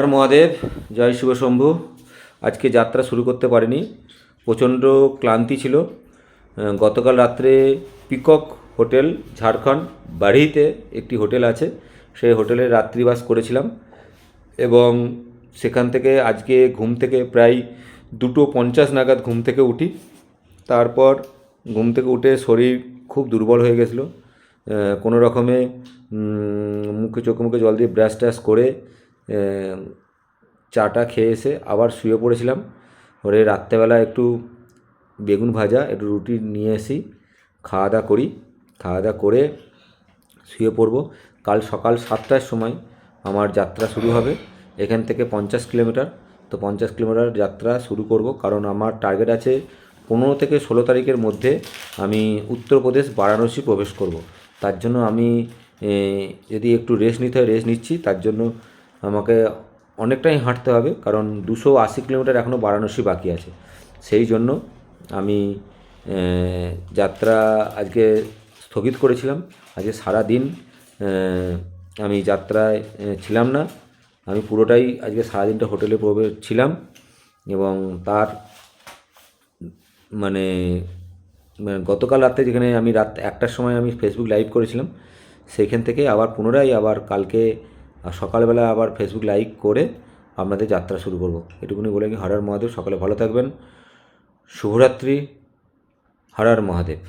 হর মহাদেব, জয় শিব শম্ভু। আজকে যাত্রা শুরু করতে পারিনি, প্রচণ্ড ক্লান্তি ছিল। গতকাল রাত্রে পিকক হোটেল, ঝাড়খণ্ড বাড়িতে একটি হোটেল আছে, সেই হোটেলে রাত্রিবাস করেছিলাম এবং সেখান থেকে আজকে ঘুম থেকে প্রায় 2:50 নাগাদ ঘুম থেকে উঠি। তারপর ঘুম থেকে উঠে শরীর খুব দুর্বল হয়ে গেছিলো। কোনো রকমে চোখে মুখে জল দিয়ে ব্রাশ ট্রাশ করে চাটা খেয়ে এসে আবার শুয়ে পড়েছিলাম। পরে রাত্রেবেলা একটু বেগুন ভাজা, একটু রুটি নিয়ে এসি, খাওয়া দাওয়া করি। খাওয়া দাওয়া করে শুয়ে পড়ব। কাল সকাল 7টার সময় আমার যাত্রা শুরু হবে। এখান থেকে 50 কিলোমিটার, তো 50 কিলোমিটার যাত্রা শুরু করব, কারণ আমার টার্গেট আছে 15 থেকে 16 তারিখের মধ্যে আমি উত্তরপ্রদেশ বারাণসী প্রবেশ করব। তার জন্য আমি যদি একটু রেস্ট নিতে হয় রেস্ট নিচ্ছি। তার জন্য আমাকে অনেকটাই হাঁটতে হবে, কারণ 280 কিলোমিটার এখনও বারাণসী বাকি আছে। সেই জন্য আমি যাত্রা আজকে স্থগিত করেছিলাম। আজকে সারাদিন আমি যাত্রায় ছিলাম না। আমি পুরোটাই আজকে সারাদিনটা হোটেলে ছিলাম এবং তার মানে গতকাল রাতে, যেখানে আমি রাত 1টার সময় আমি ফেসবুক লাইভ করেছিলাম, সেইখান থেকে আবার পুনরায় আবার কালকে সকালবেলা আবার ফেসবুক লাইভ করে আপনাদের যাত্রা শুরু করব। এটুকুনি বলে কি, হর হর মহাদেব। সকালে ভালো থাকবেন। শুভরাত্রি। হর হর মহাদেব।